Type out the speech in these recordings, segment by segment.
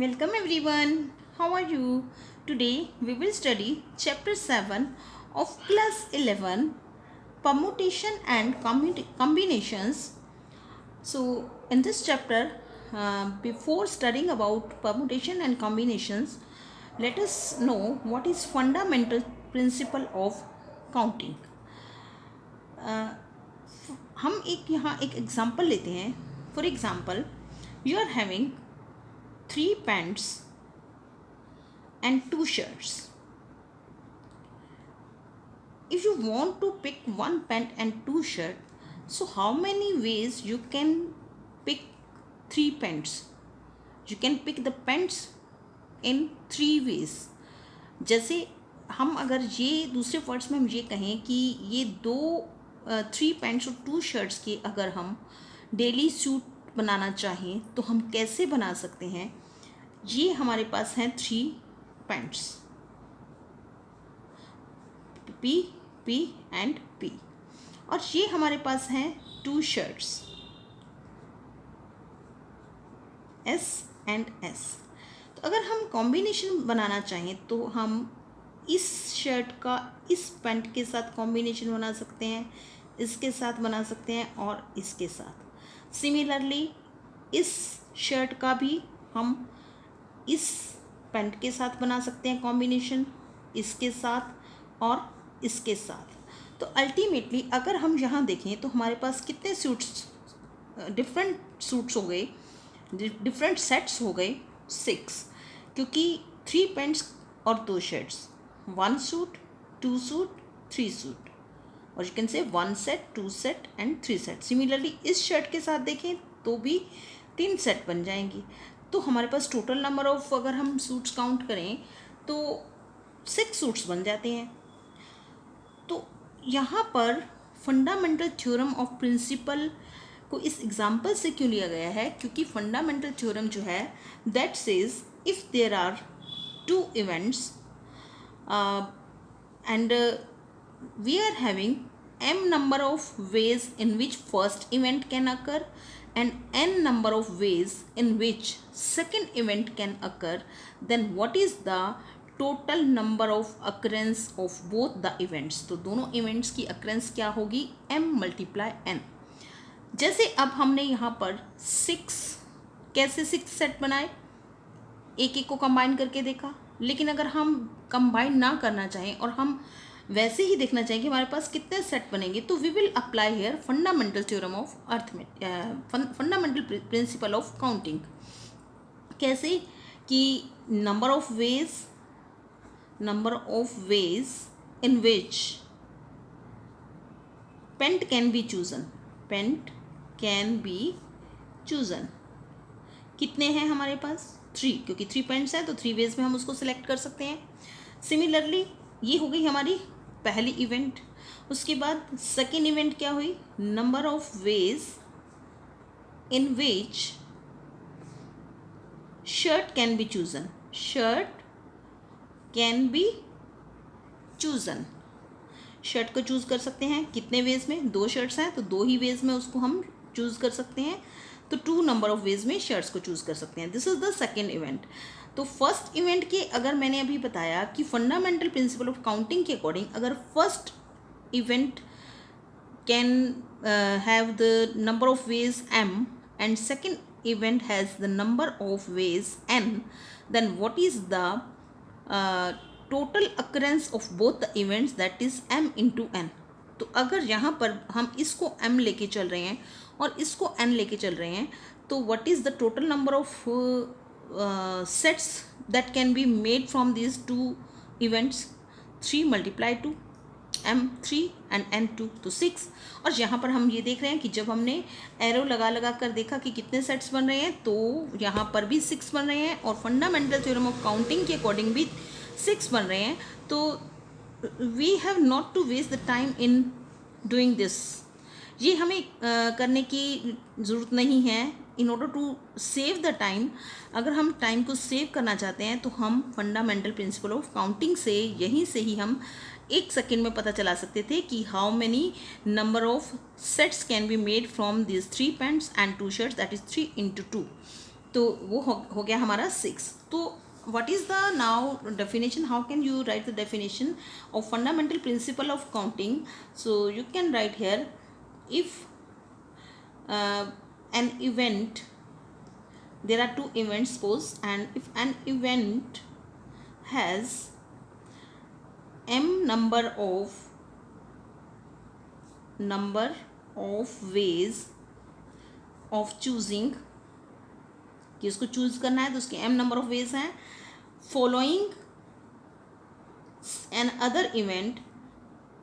Welcome everyone. How are you? Today we will study chapter 7 of class 11 permutation and combinations. So in this chapter, before studying about permutation and combinations, let us know what is fundamental principle of counting. हम एक यहाँ एक example लेते हैं. For example, you are having 3 pants and 2 shirts. If you want to pick 1 pant and 2 shirt, so how many ways you can pick 3 pants? You can pick the pants in 3 ways. जैसे हम अगर ये दूसरे words में हम ये कहें कि ये 3 पैंट्स और 2 शर्ट्स के अगर हम डेली सूट बनाना चाहें तो हम कैसे बना सकते हैं. ये हमारे पास हैं 3 pants, P, P and P, और ये हमारे पास हैं 2 शर्ट्स, S एंड S. तो अगर हम कॉम्बिनेशन बनाना चाहें तो हम इस शर्ट का इस पैंट के साथ कॉम्बिनेशन बना सकते हैं, इसके साथ बना सकते हैं और इसके साथ. सिमिलरली इस शर्ट का भी हम इस पैंट के साथ बना सकते हैं कॉम्बिनेशन, इसके साथ और इसके साथ. तो अल्टीमेटली अगर हम यहाँ देखें तो हमारे पास कितने सूट्स, डिफरेंट सूट्स हो गए, डिफरेंट सेट्स हो गए 6, क्योंकि 3 पैंट्स और 2 शर्ट्स, 1 सूट, 2 सूट, 3 सूट, और you can say 1 set, 2 set and 3 set. Similarly इस शर्ट के साथ देखें तो भी 3 सेट बन जाएंगी. तो हमारे पास टोटल नंबर ऑफ, अगर हम सूट्स काउंट करें तो 6 सूट्स बन जाते हैं. तो यहाँ पर फंडामेंटल थ्योरम ऑफ प्रिंसिपल को इस एग्जाम्पल से क्यों लिया गया है, क्योंकि फंडामेंटल थ्योरम जो है that says if there are 2 events and we are having m number of ways in which first event can occur and n number of ways in which second event can occur, then what is the total number of occurrence of both the events. तो दोनों events की occurrence क्या होगी, m multiply n. जैसे अब हमने यहाँ पर 6 कैसे 6 सेट बनाए, एक एक को कंबाइन करके देखा. लेकिन अगर हम कंबाइन ना करना चाहें और हम वैसे ही देखना चाहें कि हमारे पास कितने सेट बनेंगे, तो we will apply here fundamental theorem of fundamental principle of counting. कैसे कि number of ways in which paint can be chosen. कितने हैं हमारे पास, 3, क्योंकि 3 पेंट्स हैं तो 3 वेज में हम उसको सिलेक्ट कर सकते हैं. सिमिलरली ये हो गई हमारी पहली इवेंट. उसके बाद सेकेंड इवेंट क्या हुई, number of ways in which shirt can be chosen. Shirt को चूज़ कर सकते हैं कितने वेज में, 2 शर्ट्स हैं तो 2 ही वेज में उसको हम चूज़ कर सकते हैं. तो 2 नंबर ऑफ वेज में शर्ट्स को चूज़ कर सकते हैं. This is the second event. तो फर्स्ट इवेंट के अगर मैंने अभी बताया कि फंडामेंटल प्रिंसिपल ऑफ काउंटिंग के अकॉर्डिंग अगर first event can have the number of ways m and second event has the number of ways n, then what is the total occurrence of both the events, that is m into n. तो अगर यहाँ पर हम इसको m लेके चल रहे हैं और इसको n लेके चल रहे हैं, तो what is the total number of sets that can be made from these 2 events, 3 multiply 2, m 3 and n 2, तो 6. और यहाँ पर हम ये देख रहे हैं कि जब हमने एरो लगा कर देखा कि कितने सेट्स बन रहे हैं, तो यहाँ पर भी 6 बन रहे हैं और फंडामेंटल थ्योरम ऑफ काउंटिंग के अकॉर्डिंग भी 6 बन रहे हैं. तो we have not to waste the time in doing this. ये हमें करने की ज़रूरत नहीं है. In order to save the time, अगर हम टाइम को सेव करना चाहते हैं तो हम फंडामेंटल प्रिंसिपल ऑफ काउंटिंग से यहीं से ही हम 1 सेकेंड में पता चला सकते थे कि how many number of sets can be made from this 3 pants and 2 shirts, that is 3 into 2. तो वो हो गया हमारा 6. तो what is the now definition, how can you write the definition of fundamental principle of counting? So you can write here, if an event, there are two events suppose, and if an event has m number of ways of choosing, कि उसको choose करना है तो उसके m number of ways हैं, following another event,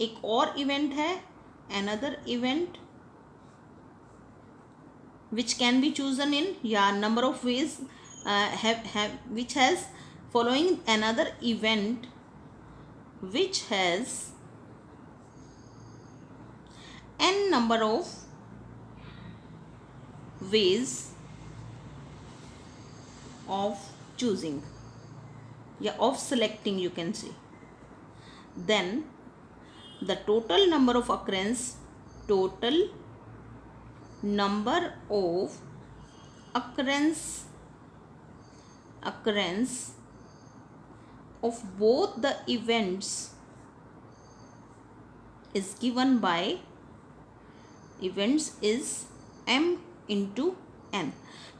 एक और event है another event which can be chosen in, या number of ways which has following another event which has n number of ways of choosing, yeah, of selecting you can say, then the total number of occurrence of both the events is given by events is m into n.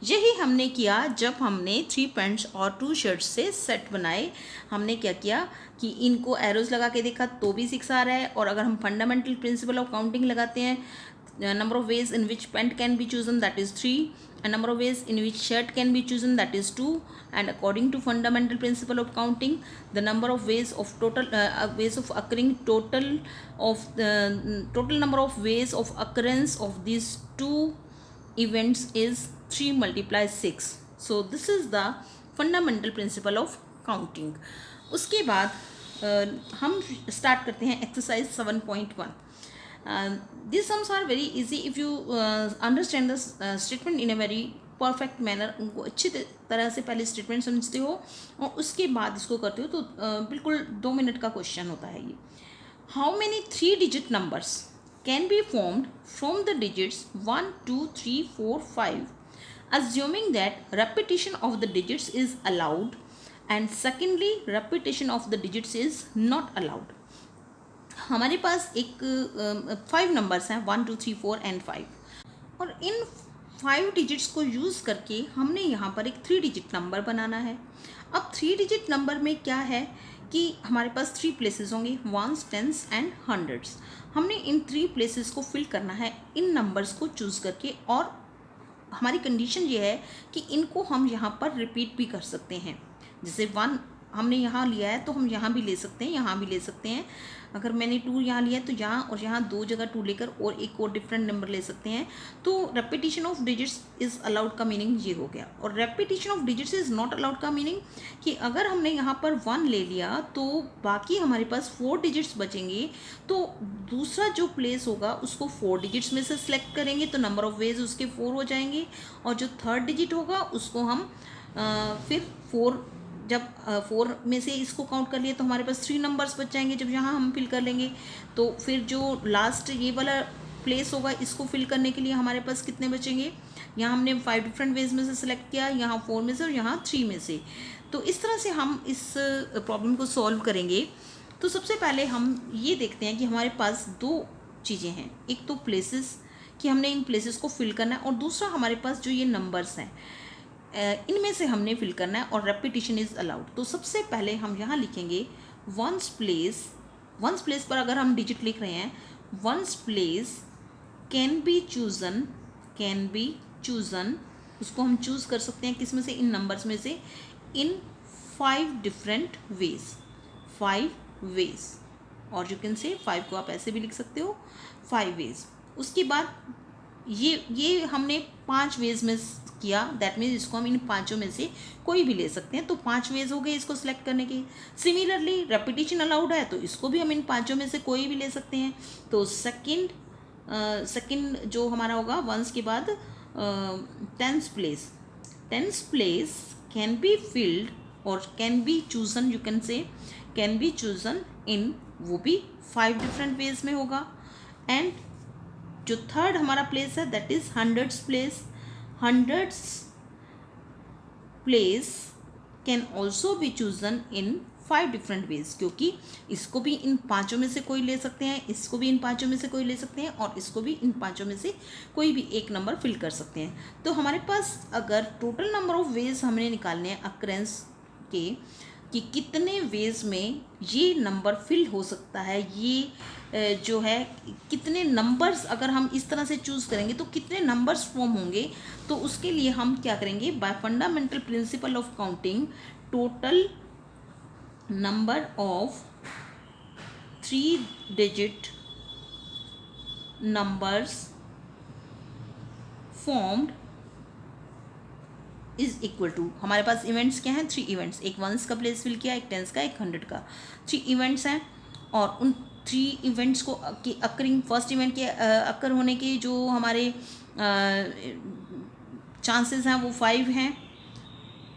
यही हमने किया जब हमने 3 pants और 2 shirts से set बनाए. हमने क्या किया कि इनको एरोज लगा के देखा तो भी 6 आ रहा है, और अगर हम फंडामेंटल प्रिंसिपल ऑफ काउंटिंग लगाते हैं, number of ways in which pant can be chosen that is 3, and number of ways in which shirt can be chosen that is 2, and according to fundamental principle of counting, the number of ways of ways of occurring total number of ways of occurrence of these 2 events is 3 multiplies 6. So this is the fundamental principle of counting. उसके बाद हम start करते हैं exercise 7.1. These sums are very easy if you understand the statement in a very perfect manner. उनको अच्छी तरह से पहले स्टेटमेंट समझते हो और उसके बाद इसको करते हो तो बिल्कुल 2 मिनट का क्वेश्चन होता है ये. How many 3 digit numbers can be formed from the digits 1 2 3 4 5 assuming that repetition of the digits is allowed, and secondly repetition of the digits is not allowed. हमारे पास एक 5 नंबर्स हैं 1 2 3 4 एंड 5, और इन 5 digits को use करके हमने यहाँ पर एक 3 डिजिट नंबर बनाना है. अब 3 डिजिट नंबर में क्या है कि हमारे पास 3 प्लेसेस होंगे, वंस टेंस एंड हंड्रेड्स. हमने इन 3 प्लेसेस को फिल करना है इन नंबर्स को चूज़ करके, और हमारी कंडीशन ये है कि इनको हम यहाँ पर रिपीट भी कर सकते हैं. जैसे 1 हमने यहाँ लिया है तो हम यहाँ भी ले सकते हैं, यहाँ भी ले सकते हैं. अगर मैंने 2 यहाँ लिया है तो यहाँ और यहाँ 2 जगह 2 लेकर और एक और डिफरेंट नंबर ले सकते हैं. तो repetition of digits is allowed का मीनिंग ये हो गया. और repetition of digits is not allowed का मीनिंग कि अगर हमने यहाँ पर 1 ले लिया तो बाकी हमारे पास 4 डिजिट्स बचेंगे, तो दूसरा जो प्लेस होगा उसको 4 डिजिट्स में से सिलेक्ट करेंगे तो नंबर ऑफ वेज उसके 4 हो जाएंगे, और जो थर्ड डिजिट होगा उसको हम फिर 4, जब 4 में से इसको काउंट कर लिए तो हमारे पास 3 नंबर्स बच जाएंगे. जब यहाँ हम फिल कर लेंगे तो फिर जो लास्ट ये वाला प्लेस होगा इसको फिल करने के लिए हमारे पास कितने बचेंगे. यहाँ हमने 5 डिफरेंट वेज में से सिलेक्ट किया, यहाँ 4 में से और यहाँ 3 में से. तो इस तरह से हम इस प्रॉब्लम को सॉल्व करेंगे. तो सबसे पहले हम ये देखते हैं कि हमारे पास 2 चीज़ें हैं. एक तो प्लेसेस कि हमने इन प्लेसेस को फिल करना है, और दूसरा हमारे पास जो ये नंबर्स हैं इनमें से हमने फिल करना है, और रेपिटेशन इज़ अलाउड. तो सबसे पहले हम यहाँ लिखेंगे वंस प्लेस पर अगर हम डिजिट लिख रहे हैं, ones place can B chosen, उसको हम चूज़ कर सकते हैं किस में से, इन नंबर्स में से, इन 5 डिफरेंट वेज, 5 वेज. और यू कैन से 5 को आप ऐसे भी लिख सकते हो 5 वेज. उसके बाद ये हमने 5 वेज में किया, दैट मीन्स इसको हम इन 5 में से कोई भी ले सकते हैं. तो 5 वेज हो गए इसको सिलेक्ट करने के. सिमिलरली रेपिटेशन अलाउड है तो इसको भी हम इन 5 में से कोई भी ले सकते हैं. तो सेकंड जो हमारा होगा वंस के बाद tens place can be filled और can be chosen, you can say can be chosen in, वो भी 5 डिफरेंट वेज में होगा. एंड जो थर्ड हमारा प्लेस है that is hundreds place. Hundreds place can also be chosen in 5 different ways, क्योंकि इसको भी इन पाँचों में से कोई ले सकते हैं, इसको भी इन पाँचों में से कोई ले सकते हैं, और इसको भी इन पाँचों में से कोई भी एक नंबर फिल कर सकते हैं। तो हमारे पास अगर टोटल नंबर ऑफ वेज हमने निकालने हैं अक्रेंस के कि कितने वेज में ये नंबर फिल हो सकता है, ये जो है कितने नंबर्स अगर हम इस तरह से चूज़ करेंगे तो कितने नंबर्स फॉर्म होंगे, तो उसके लिए हम क्या करेंगे, by fundamental principle of counting total number of 3 digit numbers formed is equal to, हमारे पास इवेंट्स क्या हैं, 3 इवेंट्स, एक 1s का प्लेस फिल किया, एक 10s का, एक 100 का, 3 इवेंट्स हैं, और उन 3 इवेंट्स को अकरिंग फर्स्ट इवेंट के अकर होने के जो हमारे चांसेस हैं वो 5 हैं,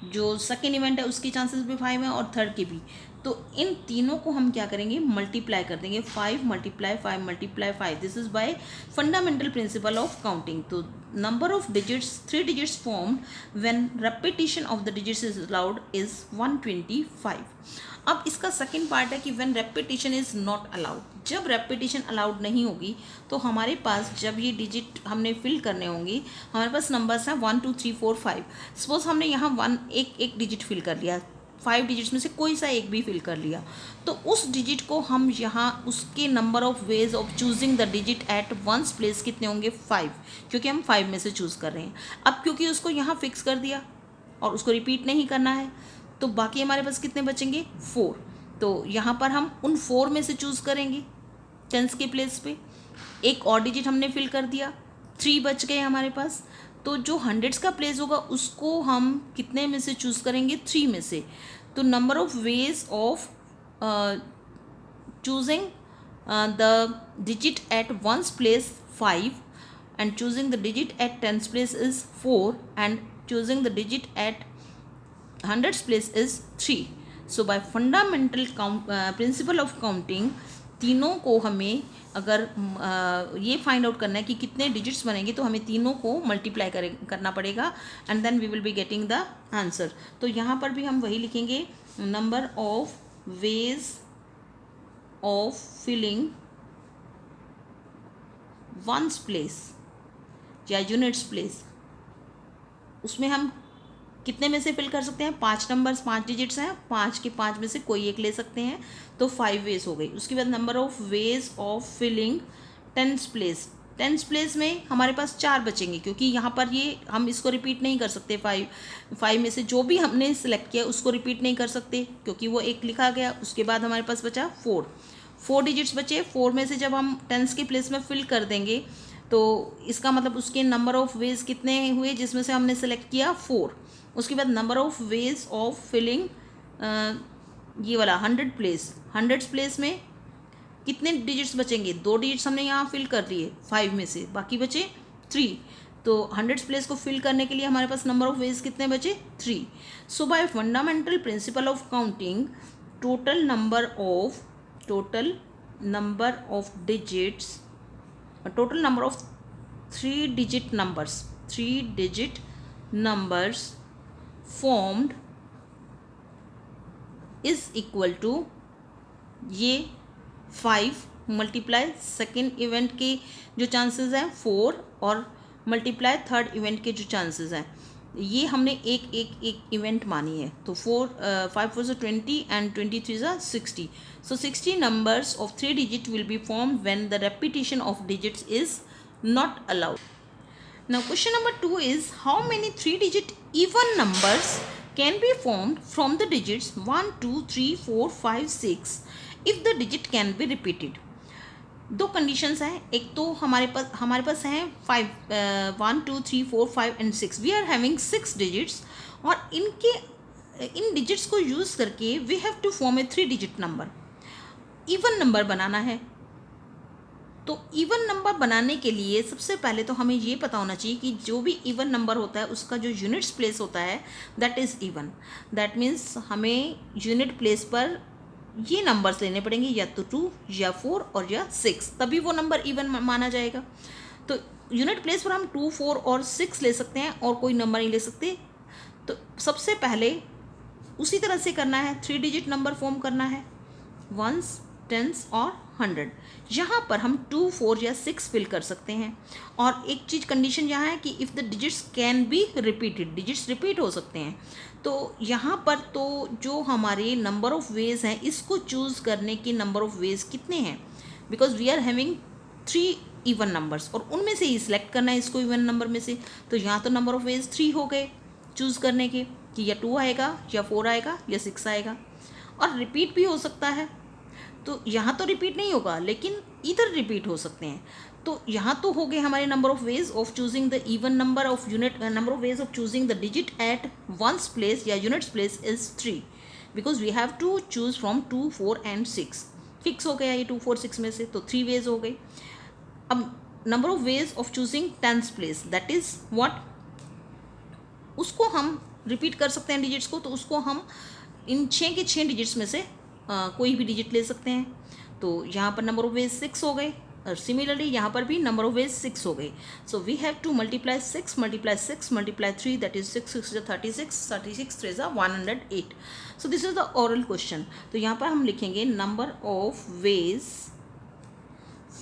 जो सेकेंड इवेंट है उसके चांसेस भी 5 हैं, और थर्ड के भी। तो इन तीनों को हम क्या करेंगे, मल्टीप्लाई कर देंगे, 5 multiply 5 multiply 5, this is by fundamental principle of counting. तो number of digits 3 digits formed when repetition of the digits is allowed is 125। अब इसका सेकेंड पार्ट है कि when repetition is not allowed, जब रेपिटेशन अलाउड नहीं होगी तो हमारे पास जब ये डिजिट हमने फिल करने होंगे, हमारे पास नंबर्स हैं 1 2 3 4 5। सपोज हमने यहाँ एक डिजिट फिल कर लिया, 5 डिजिट्स में से कोई सा एक भी फिल कर लिया, तो उस डिजिट को हम यहाँ उसके number of ways of choosing the digit at once place कितने होंगे, 5, क्योंकि हम 5 में से चूज़ कर रहे हैं। अब क्योंकि उसको यहाँ फिक्स कर दिया और उसको रिपीट नहीं करना है, तो बाकी हमारे पास कितने बचेंगे, 4। तो यहाँ पर हम उन 4 में से चूज़ करेंगे 10s के प्लेस पे, एक और डिजिट हमने फिल कर दिया, 3 बच गए हमारे पास। तो जो 100s का प्लेस होगा उसको हम कितने में से चूज़ करेंगे, 3 में से। तो number of ways of choosing the digit at once place 5 and choosing the digit at 10s place is 4 and choosing the digit at 100s place is 3. So by fundamental principle of counting, तीनों को हमें अगर ये find out करना है कि कितने digits बनेंगे, तो हमें तीनों को मल्टीप्लाई करना पड़ेगा and then we will be getting the answer. तो यहाँ पर भी हम वही लिखेंगे, number of ways of filling ones place या यूनिट्स प्लेस, उसमें हम कितने में से फिल कर सकते हैं, 5 नंबर्स, 5 डिजिट्स हैं, 5 के 5 में से कोई एक ले सकते हैं, तो 5 वेज हो गई। उसके बाद number of ways of filling 10s place, 10s place में हमारे पास 4 बचेंगे, क्योंकि यहाँ पर ये हम इसको रिपीट नहीं कर सकते, 5 में से जो भी हमने सेलेक्ट किया उसको रिपीट नहीं कर सकते क्योंकि वो एक लिखा गया। उसके बाद हमारे पास बचा 4 डिजिट्स बचे, 4 में से जब हम 10s के प्लेस में फिल कर देंगे तो इसका मतलब उसके नंबर ऑफ वेज कितने हुए, जिसमें से हमने सेलेक्ट किया 4। उसके बाद number of ways of filling ये वाला 100 प्लेस, 100 प्लेस में कितने डिजिट्स बचेंगे, 2 डिजिट्स हमने यहाँ फिल कर लिए 5 में से, बाकी बचे 3। तो 100 प्लेस को फिल करने के लिए हमारे पास नंबर ऑफ वेज कितने बचे, 3। So by fundamental principle of counting total number of digits, total number of 3 digit numbers formed is equal to ये 5 मल्टीप्लाई सेकेंड इवेंट के जो चांसेस हैं 4 और मल्टीप्लाई थर्ड इवेंट के जो चांसेस हैं, ये हमने एक इवेंट मानी है। तो 5 4 20 and 23 60. So 60 numbers of 3 digit will be formed when the repetition of digits is not allowed. Now question number 2 is, how many 3 digit even numbers can be formed from the digits 1 2 3 4 5 6 if the digit can be repeated. 2 conditions हैं, एक तो हमारे पास हैं 1 2 3 4 5 and 6, we are having 6 digits, और इन digits को use करके we have to form a 3 digit number, even number बनाना है। तो इवन नंबर बनाने के लिए सबसे पहले तो हमें ये पता होना चाहिए कि जो भी इवन नंबर होता है उसका जो यूनिट्स प्लेस होता है that is even, that means हमें यूनिट प्लेस पर ये नंबर्स लेने पड़ेंगे, या तो 2 या 4 और या 6, तभी वो नंबर इवन माना जाएगा। तो यूनिट प्लेस पर हम 2 4 और 6 ले सकते हैं और कोई नंबर नहीं ले सकते। तो सबसे पहले उसी तरह से करना है, 3 डिजिट नंबर फॉर्म करना है, वंस, टेंस और 100। यहाँ पर हम 2, 4 या 6 फिल कर सकते हैं। और एक चीज़ कंडीशन यहाँ है कि if the digits can be repeated, digits repeat हो सकते हैं। तो यहाँ पर तो जो हमारे नंबर ऑफ़ वेज हैं, इसको चूज़ करने की नंबर ऑफ़ वेज कितने हैं, because we are having 3 even numbers और उनमें से ही सिलेक्ट करना है इसको इवन नंबर में से। तो यहाँ तो नंबर ऑफ़ वेज 3 हो गए चूज़ करने के, कि या 2 आएगा या 4 आएगा या 6 आएगा। और रिपीट भी हो सकता है, तो यहाँ तो रिपीट नहीं होगा लेकिन इधर रिपीट हो सकते हैं। तो यहाँ तो हो गए हमारे number of ways of choosing the even number of unit, number of ways of choosing the digit at once place या units place is 3, because we have to choose from 2, 4 and 6। Fix हो गया ये 2, 4, 6 में से, तो 3 veg हो गई। अब number of ways of choosing tense place, that is what, उसको हम रिपीट कर सकते हैं डिजिट्स को, तो उसको हम इन 6 के 6 डिजिट्स में से कोई भी डिजिट ले सकते हैं। तो यहाँ पर नंबर ऑफ वेज 6 हो गए और सिमिलरली यहाँ पर भी नंबर ऑफ वेज 6 हो गई। So we have to multiply 6 multiply 6 multiply 3, that is 6 6 36 36 3 108। So this is the oral question. तो यहाँ पर हम लिखेंगे number of ways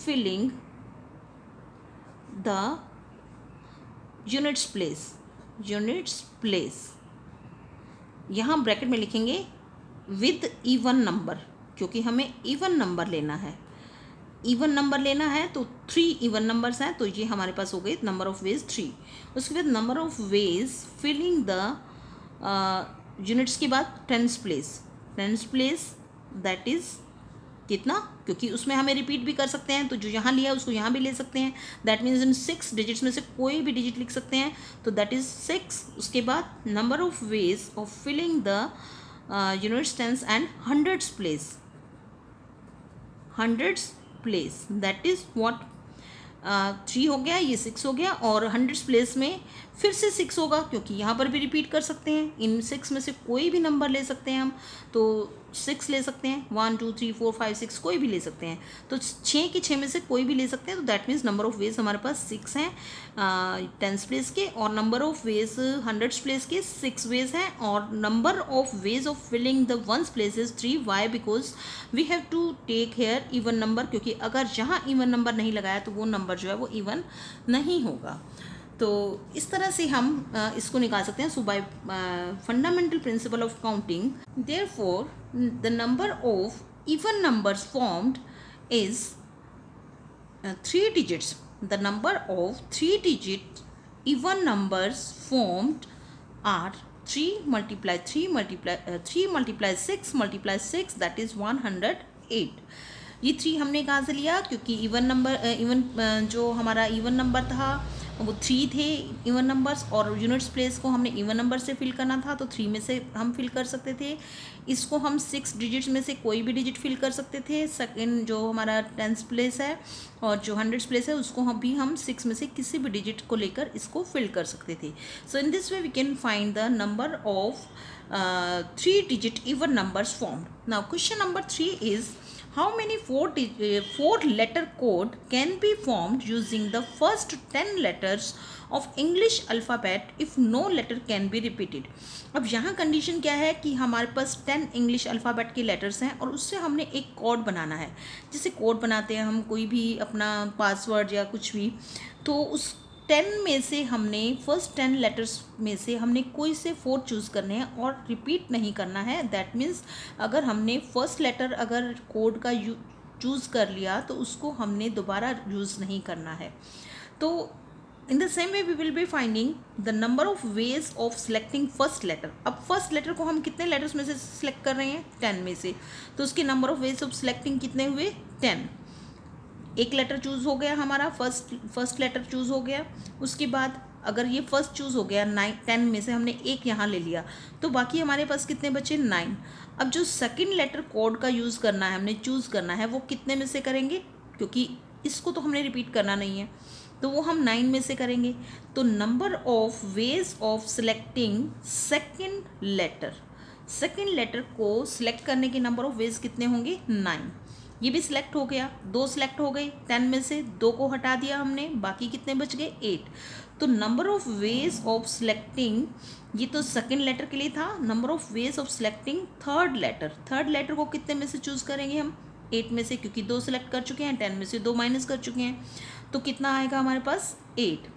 filling the units place, units place, यहाँ ब्रैकेट में लिखेंगे विद इवन नंबर, क्योंकि हमें इवन नंबर लेना है। इवन नंबर लेना है तो 3 इवन नंबर्स हैं, तो ये हमारे पास हो गए नंबर ऑफ वेज 3। उसके बाद number of ways filling the units के बाद tens place, tens place that is कितना, क्योंकि उसमें हमें रिपीट भी कर सकते हैं, तो जो यहाँ लिया है उसको यहाँ भी ले सकते हैं। दैट मीन्स इन 6 डिजिट्स में से कोई भी डिजिट लिख सकते हैं, तो दैट इज 6। उसके बाद number of ways of filling the units, tens and hundreds place, hundreds place that is what, 3 हो गया, ये 6 हो गया, और हंड्रेड्स प्लेस में फिर से 6 होगा, क्योंकि यहाँ पर भी रिपीट कर सकते हैं। इन 6 में से कोई भी नंबर ले सकते हैं हम, तो 6 ले सकते हैं, 1 2 3 4 5 6 कोई भी ले सकते हैं। तो 6 के 6 में से कोई भी ले सकते हैं, तो that means number of ways हमारे पास 6 हैं टेंस प्लेस के, और number of ways hundreds place के 6 वेज हैं, और number of ways of filling the ones place is 3। Why, because we have to take here even number, क्योंकि अगर जहाँ इवन नंबर नहीं लगाया तो वो नंबर जो है वो इवन नहीं होगा। तो इस तरह से हम इसको निकाल सकते हैं। So by fundamental principle of counting, therefore the number of even numbers formed is 3 digits. The number of 3 digit even numbers formed are 3 multiply 3 multiply 3 multiply 6 multiply 6, that is 108। ये 3 हमने कहाँ से लिया, क्योंकि इवन नंबर जो हमारा even number था वो 3 थे इवन नंबर्स, और यूनिट्स प्लेस को हमने इवन नंबर से फिल करना था, तो 3 में से हम फिल कर सकते थे। इसको हम 6 डिजिट्स में से कोई भी डिजिट फिल कर सकते थे। सेकंड जो हमारा टेंस प्लेस है और जो हंड्रेड्स प्लेस है उसको हम 6 में से किसी भी डिजिट को लेकर इसको फिल कर सकते थे। So in this way we can find the number of 3 digit even numbers formed. Now question number 3 is, how many 4 letter code can be formed using the first 10 letters of English alphabet if no letter can be repeated? अब यहाँ condition क्या है कि हमारे पास 10 English alphabet के letters हैं और उससे हमने एक कोड बनाना है। जैसे कोड बनाते हैं हम कोई भी अपना पासवर्ड या कुछ भी, तो उस 10 में से हमने फर्स्ट 10 लेटर्स में से हमने कोई से 4 चूज़ करने हैं और रिपीट नहीं करना है। दैट मीन्स अगर हमने फर्स्ट लेटर अगर कोड का चूज़ कर लिया तो उसको हमने दोबारा यूज़ नहीं करना है। तो in the same way we will be finding the number of ways of selecting first letter. अब फर्स्ट लेटर को हम कितने लेटर्स में से सिलेक्ट कर रहे हैं, 10 में से, तो उसके number of ways of selecting कितने हुए, 10। एक लेटर चूज़ हो गया हमारा, फर्स्ट लेटर चूज़ हो गया। उसके बाद अगर ये फर्स्ट चूज़ हो गया 10 में से हमने एक यहाँ ले लिया, तो बाकी हमारे पास कितने बचे, 9। अब जो सेकंड लेटर कोड का यूज़ करना है, हमने चूज़ करना है, वो कितने में से करेंगे, क्योंकि इसको तो हमने रिपीट करना नहीं है, तो वो हम 9 में से करेंगे। तो number of ways of selecting second letter को सिलेक्ट करने के नंबर ऑफ वेज कितने होंगे, 9। ये भी सिलेक्ट हो गया, 2 सिलेक्ट हो गए, 10 में से 2 को हटा दिया हमने, बाकी कितने बच गए, 8। तो number of ways of selecting, ये तो सेकंड लेटर के लिए था। Number of ways of selecting third letter को कितने में से चूज़ करेंगे हम? 8 में से, क्योंकि 2 सेलेक्ट कर चुके हैं, 10 में से 2 माइनस कर चुके हैं, तो कितना आएगा हमारे पास? 8।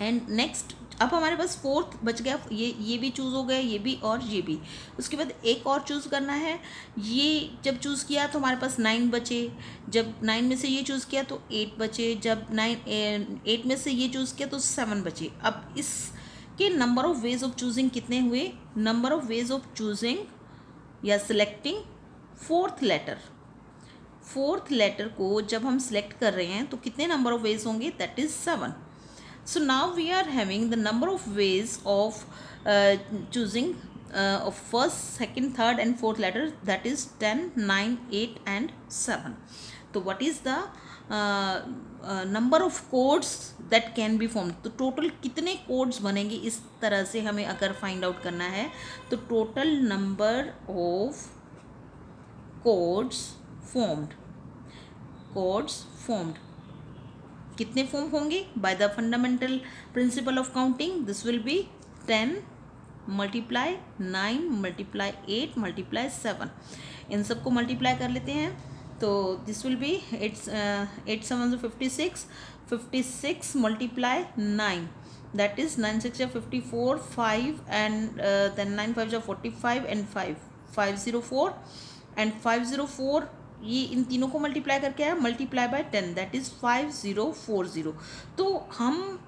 एंड नेक्स्ट अब हमारे पास फोर्थ बच गया, ये भी चूज़ हो गया, ये भी और ये भी। उसके बाद एक और चूज़ करना है। ये जब चूज़ किया तो हमारे पास 9 बचे, जब 9 में से ये चूज़ किया तो 8 बचे, जब 8 में से ये चूज़ किया तो 7 बचे। अब इसके number of ways of choosing कितने हुए? Number of ways of choosing या सिलेक्टिंग फोर्थ लेटर को जब हम सिलेक्ट कर रहे हैं तो कितने नंबर ऑफ वेज होंगे? That is 7. So now we are having the number of ways of choosing of first, second, third and fourth letter, that is 10, 9, 8 and 7. So what is the number of codes that can be formed? तो total कितने codes बनेंगे इस तरह से हमें अगर find out करना है तो total number of codes formed कितने फॉर्म होंगे? By the fundamental principle of counting this will be 10 multiply 9 multiply 8 multiply 7. इन सबको मल्टीप्लाई कर लेते हैं तो this will be 8 7 56, 56 multiply 9, that is 9 6 54, 5 and then 9 5 45 and 504 and 504 ये इन तीनों को मल्टीप्लाई करके आया, मल्टीप्लाई बाय 10 दैट इज 5040. तो हम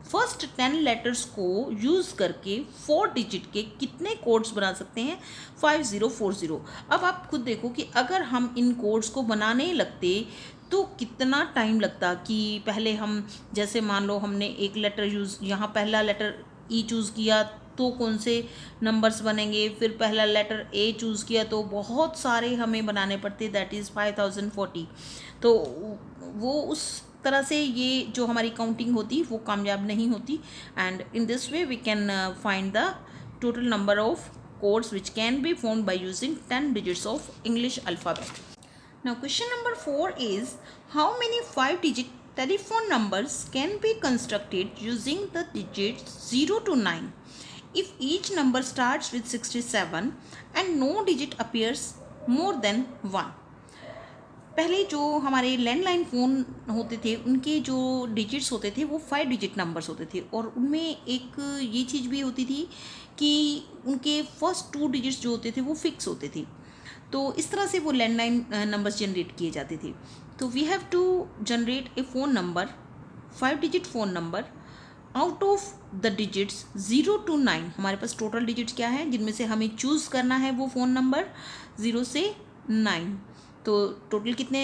फर्स्ट 10 लेटर्स को यूज़ करके 4 डिजिट के कितने कोड्स बना सकते हैं? 5040. अब आप खुद देखो कि अगर हम इन कोड्स को बनाने लगते तो कितना टाइम लगता कि पहले हम जैसे मान लो हमने एक लेटर यूज़, यहाँ पहला लेटर ई चूज़ किया तो कौन से नंबर्स बनेंगे, फिर पहला लेटर ए चूज़ किया तो बहुत सारे हमें बनाने पड़ते, दैट इज़ 5040. तो वो उस तरह से ये जो हमारी काउंटिंग होती वो कामयाब नहीं होती. And in this way we can find the total number of codes which can be formed by using 10 digits of English alphabet. Now question number 4 is how many 5-digit telephone numbers can be constructed using the digits 0 to 9 if each number starts with 67 and no digit appears more than 1. पहले जो हमारे landline phone होते थे उनके जो digits होते थे वो 5 डिजिट नंबर्स होते थे और उनमें एक ये चीज़ भी होती थी कि उनके फर्स्ट 2 डिजिट्स जो होते थे वो फिक्स होते थे. तो इस तरह से वो लैंडलाइन नंबर्स जनरेट किए जाते थे. तो we have to generate a phone number 5 digit phone number out of the digits 0 to 9. हमारे पास टोटल डिजिट्स क्या है जिनमें से हमें चूज़ करना है वो फ़ोन नंबर 0 से 9. तो टोटल कितने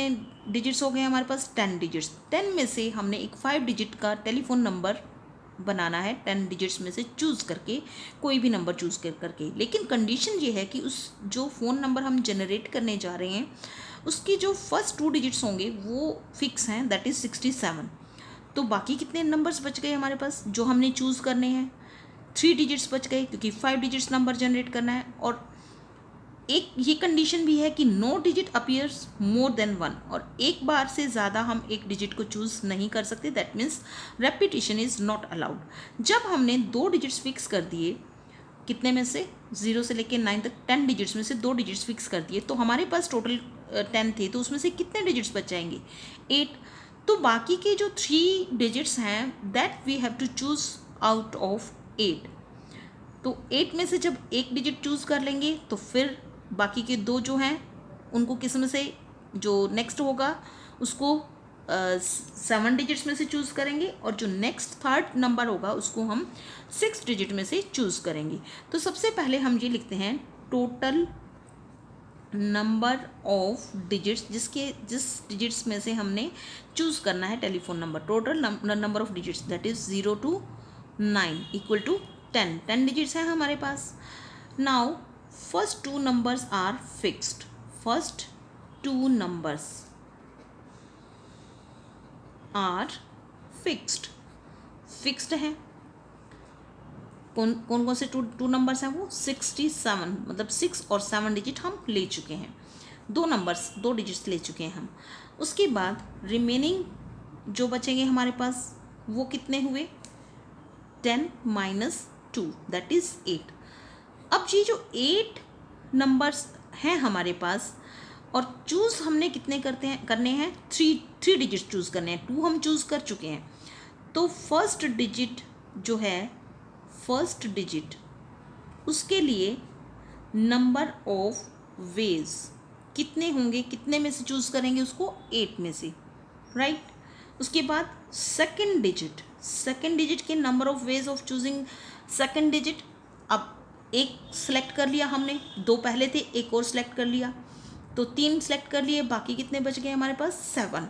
डिजिट्स हो गए हमारे पास? 10 डिजिट्स. 10 में से हमने एक 5 डिजिट का टेलीफोन नंबर बनाना है, 10 डिजिट्स में से चूज़ करके कोई भी नंबर चूज़ करके. लेकिन कंडीशन ये है कि उस जो फ़ोन नंबर हम जनरेट करने जा रहे हैं उसकी जो फर्स्ट 2 डिजिट्स होंगे वो फिक्स हैं, दैट इज़ 67. तो बाकी कितने नंबर्स बच गए हमारे पास जो हमने चूज़ करने हैं? 3 डिजिट्स बच गए क्योंकि 5 डिजिट्स नंबर जनरेट करना है. और एक ये कंडीशन भी है कि no digit appears more than 1, और एक बार से ज़्यादा हम एक डिजिट को चूज़ नहीं कर सकते, that means repetition is not allowed. जब हमने 2 डिजिट्स फिक्स कर दिए, कितने में से? 0 से लेकर 9 तक 10 डिजिट्स में से 2 डिजिट्स फिक्स कर दिए, तो हमारे पास टोटल 10 थे, तो उसमें से कितने डिजिट्स बच जाएंगे? 8. तो बाकी के जो 3 डिजिट्स हैं that we have to choose out of 8. तो 8 में से जब एक डिजिट चूज़ कर लेंगे तो फिर बाकी के 2 जो हैं उनको किस में से जो नेक्स्ट होगा उसको 7 डिजिट्स में से चूज़ करेंगे, और जो नेक्स्ट थर्ड नंबर होगा उसको हम 6 डिजिट में से चूज़ करेंगे. तो सबसे पहले हम ये लिखते हैं टोटल नंबर ऑफ डिजिट्स जिस डिजिट्स में से हमने चूज़ करना है telephone number. Total number of digits that is 0 to 9 equal to 10 digits हैं हमारे पास. Now first 2 numbers are fixed. First 2 numbers are fixed. Fixed है. कौन कौन से टू नंबर्स हैं वो? 67, मतलब 6 और 7 डिजिट हम ले चुके हैं. 2 डिजिट्स ले चुके हैं हम. उसके बाद रिमेनिंग जो बचेंगे हमारे पास वो कितने हुए? 10 माइनस 2 दैट इज़ 8। अब ये जो 8 नंबर्स हैं हमारे पास, और चूज़ हमने कितने करने हैं, थ्री डिजिट चूज़ करने हैं। 2 हम चूज़ कर चुके हैं, तो फर्स्ट डिजिट जो है, फर्स्ट डिजिट उसके लिए नंबर ऑफ वेज कितने होंगे, कितने में से चूज़ करेंगे उसको, 8 में से, राइट। उसके बाद सेकंड डिजिट के number of ways of choosing second digit. अब एक सेलेक्ट कर लिया हमने, 2 पहले थे, एक और सेलेक्ट कर लिया, तो 3 सेलेक्ट कर लिए, बाकी कितने बच गए हमारे पास, 7।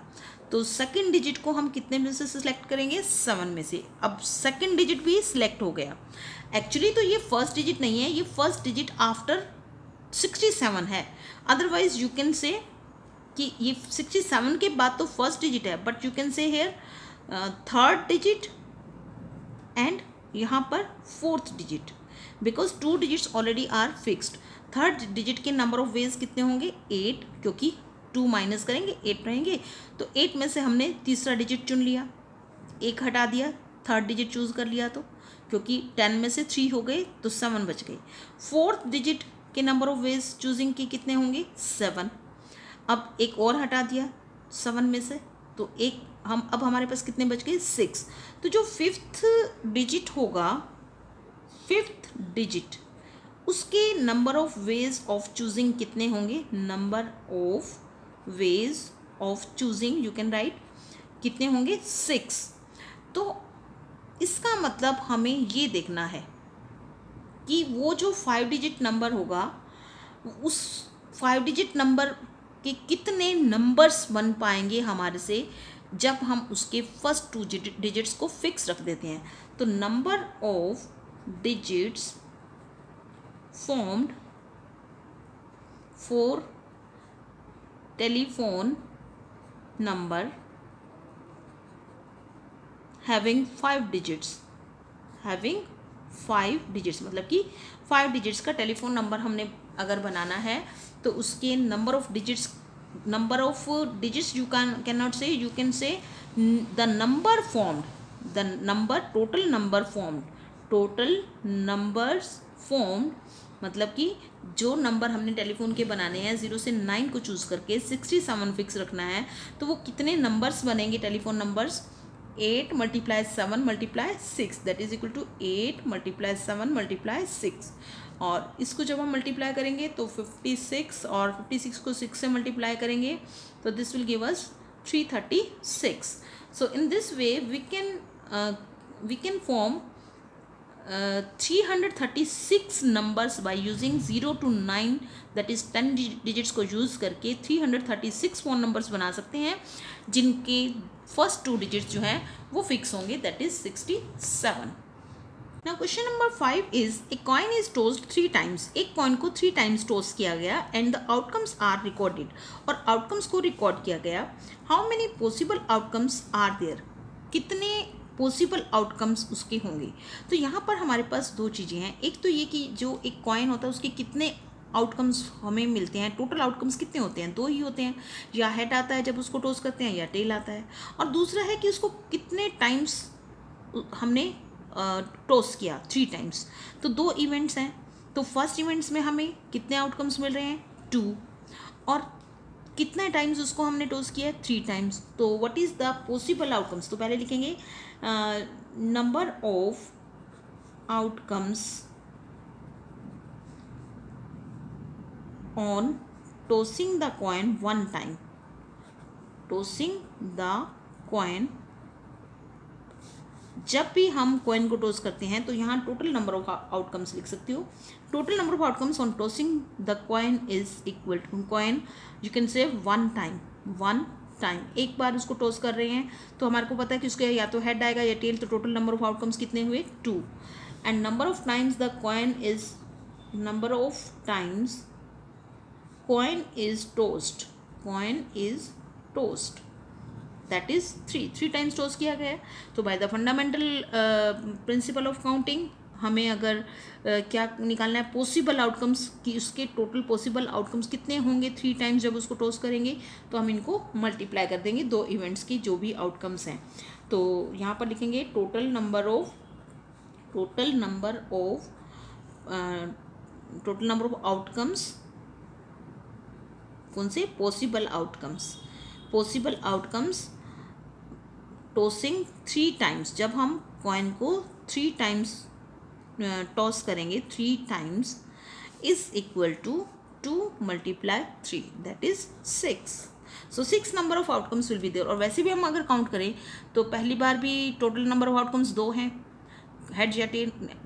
तो सेकंड डिजिट को हम कितने में से सिलेक्ट करेंगे, 7 में से। अब सेकंड डिजिट भी सिलेक्ट हो गया। एक्चुअली तो ये फर्स्ट डिजिट नहीं है, ये फर्स्ट डिजिट आफ्टर 67 है। अदरवाइज यू कैन से कि ये 67 के बाद तो फर्स्ट डिजिट है, but you can say here third digit and यहाँ पर fourth digit, because 2 digits already are fixed. Third digit के नंबर ऑफ वेज कितने होंगे, 8, क्योंकि 2 माइनस करेंगे 8 रहेंगे, तो 8 में से हमने तीसरा डिजिट चुन लिया, 1 हटा दिया, थर्ड डिजिट चूज़ कर लिया, तो क्योंकि 10 में से 3 हो गए तो 7 बच गए। फोर्थ डिजिट के नंबर ऑफ वेज चूजिंग के कितने होंगे, 7। अब एक और हटा दिया 7 में से, तो एक हम अब हमारे पास कितने बच गए, 6। तो जो फिफ्थ डिजिट होगा, फिफ्थ डिजिट उसके number of ways of choosing कितने होंगे, number of ways of choosing you can write कितने होंगे, 6। तो इसका मतलब हमें ये देखना है कि वो जो 5 डिजिट नंबर होगा, उस 5 डिजिट नंबर के कितने नंबर्स बन पाएंगे हमारे से जब हम उसके फर्स्ट 2 डिजिट्स को फिक्स रख देते हैं। तो number of digits formed for telephone number having 5 digits, मतलब कि 5 डिजिट्स का टेलीफोन नंबर हमने अगर बनाना है, तो उसके number of digits you can not say, you can say the number formed, total numbers formed, मतलब कि जो नंबर हमने टेलीफोन के बनाने हैं 0 से 9 को चूज़ करके 67 फिक्स रखना है, तो वो कितने नंबर्स बनेंगे telephone numbers, 8 × 7 × 6 that is equal to 8 × 7 × 6। और इसको जब हम मल्टीप्लाई करेंगे तो 56, और 56 को 6 से मल्टीप्लाई करेंगे तो this will give us 336। So in this way we can form 336 numbers by using 0 to 9 that is 10 digits को यूज़ करके 336 फ़ोन नंबर्स बना सकते हैं जिनके फर्स्ट 2 डिजिट्स जो हैं वो फिक्स होंगे, that is 67। Now question number 5 is a coin is tossed 3 times. एक कॉइन को 3 टाइम्स टोस्ट किया गया and the outcomes are recorded, और आउटकम्स को रिकॉर्ड किया गया। How many possible outcomes are there, कितने पॉसिबल आउटकम्स उसके होंगे। तो यहाँ पर हमारे पास 2 चीज़ें हैं। एक तो ये कि जो एक कॉइन होता है उसके कितने आउटकम्स हमें मिलते हैं, टोटल आउटकम्स कितने होते हैं, 2 ही होते हैं, या हेड आता है जब उसको टॉस करते हैं, या टेल आता है। और दूसरा है कि उसको कितने टाइम्स हमने टॉस किया, 3 टाइम्स। तो 2 इवेंट्स हैं, तो फर्स्ट इवेंट्स में हमें कितने आउटकम्स मिल रहे हैं, 2, और कितने टाइम्स उसको हमने टॉस किया है, 3 टाइम्स। तो what is the possible outcomes, तो पहले लिखेंगे number of outcomes on tossing the coin 1 time, tossing the coin, जब भी हम कॉइन को टॉस करते हैं तो यहाँ टोटल नंबर ऑफ आउटकम्स लिख सकते हो। Total number of outcomes on tossing the coin is equal to, coin you can say 1 time, एक बार उसको टॉस कर रहे हैं तो हमारे को पता है कि उसके या तो हेड आएगा या टेल, तो टोटल नंबर ऑफ आउटकम्स कितने हुए, 2। And number of times the coin is, number of times coin is tossed, that is 3 times toss किया गया है। तो by the fundamental principle of counting हमें अगर क्या निकालना है, पॉसिबल आउटकम्स, कि उसके टोटल पॉसिबल आउटकम्स कितने होंगे 3 टाइम्स जब उसको टॉस करेंगे, तो हम इनको मल्टीप्लाई कर देंगे 2 इवेंट्स की जो भी आउटकम्स हैं। तो यहाँ पर लिखेंगे total number of total number of outcomes, कौन से? पॉसिबल आउटकम्स टॉसिंग 3 टाइम्स, जब हम कॉइन को 3 टाइम्स टॉस करेंगे 3 times, is equal to 2 × 3 that is 6. So 6 number of outcomes will be there. और वैसे भी हम अगर काउंट करें तो पहली बार भी टोटल नंबर ऑफ आउटकम्स 2 हैं, हेड या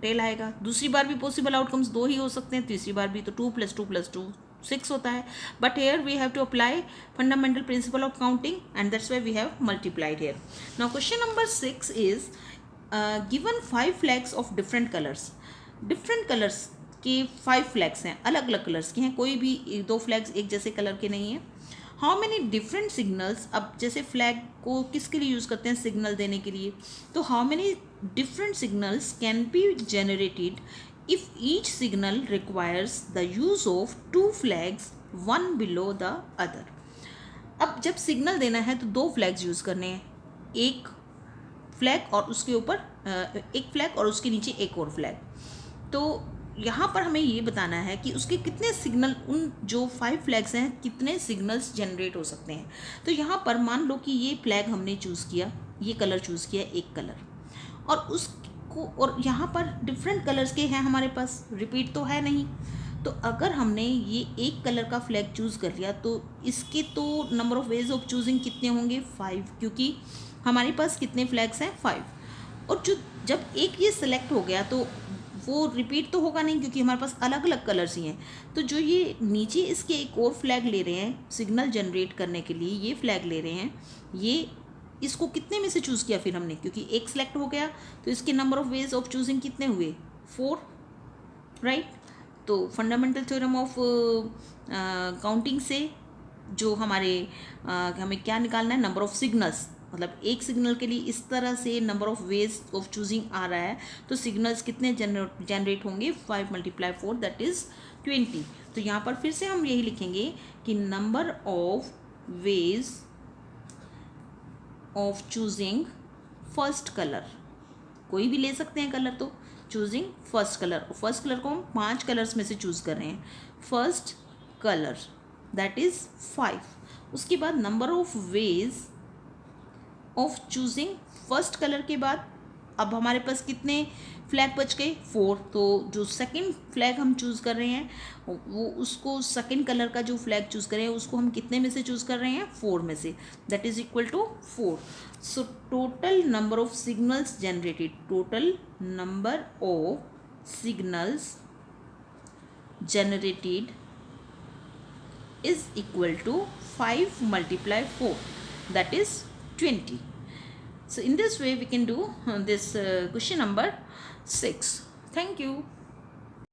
टेल आएगा. दूसरी बार भी पॉसिबल आउटकम्स 2 ही हो सकते हैं. तीसरी बार भी तो 2 + 2 + 2 6 होता है. But here we have to apply fundamental principle of counting and that's why we have multiplied here. Now question number 6 is given 5 flags of different colours के 5 फ्लैग्स हैं, अलग अलग कलर्स के हैं, कोई भी 2 फ्लैग्स एक जैसे कलर के नहीं हैं. हाउ मैनी डिफरेंट सिग्नल्स, अब जैसे फ्लैग को किसके लिए यूज़ करते हैं? सिग्नल देने के लिए. तो how many different signals can be generated if each signal requires the use of 2 flags, one below the other. अब जब सिग्नल देना है तो 2 फ्लैग्स यूज़ करने हैं, एक फ्लैग और उसके ऊपर एक फ्लैग और उसके नीचे एक और फ्लैग. तो यहाँ पर हमें ये बताना है कि उसके कितने सिग्नल, उन जो 5 फ्लैग्स हैं कितने सिग्नल्स जनरेट हो सकते हैं. तो यहाँ पर मान लो कि ये फ्लैग हमने चूज़ किया, ये कलर चूज़ किया, एक कलर, और उसको, और यहाँ पर डिफरेंट कलर्स के हैं हमारे पास, रिपीट तो है नहीं. तो अगर हमने ये एक कलर का फ्लैग चूज़ कर लिया तो इसके तो number of ways of choosing कितने होंगे? 5, क्योंकि हमारे पास कितने फ्लैग्स हैं? 5. और जब एक ये सेलेक्ट हो गया तो वो रिपीट तो होगा नहीं, क्योंकि हमारे पास अलग अलग कलर्स ही हैं. तो जो ये नीचे इसके एक और फ्लैग ले रहे हैं सिग्नल जनरेट करने के लिए, ये फ्लैग ले रहे हैं, ये इसको कितने में से चूज़ किया फिर हमने? क्योंकि एक सेलेक्ट हो गया तो इसके number of ways of choosing कितने हुए? 4, राइट. तो फंडामेंटल थ्योरम ऑफ काउंटिंग से जो हमें क्या निकालना है? Number of signals. मतलब एक सिग्नल के लिए इस तरह से number of ways of choosing आ रहा है, तो सिग्नल्स कितने जनरेट होंगे? 5 × 4 दैट इज़ 20. तो यहाँ पर फिर से हम यही लिखेंगे कि number of ways of choosing first colour, कोई भी ले सकते हैं कलर, तो चूजिंग फर्स्ट कलर, और फर्स्ट कलर को हम 5 कलर्स में से चूज़ कर रहे हैं. First colour that is 5. उसके बाद number of ways of choosing first colour के बाद अब हमारे पास कितने फ्लैग बच गए? 4. तो जो सेकंड फ्लैग हम चूज़ कर रहे हैं वो, उसको सेकंड कलर का जो फ्लैग चूज़ कर रहे हैं उसको हम कितने में से चूज़ कर रहे हैं? 4 में से, that is equal to 4. So total number of signals generated, total number of signals generated is equal to 5 × 4 that is 20. So in this way we can do this question number 6. Thank you.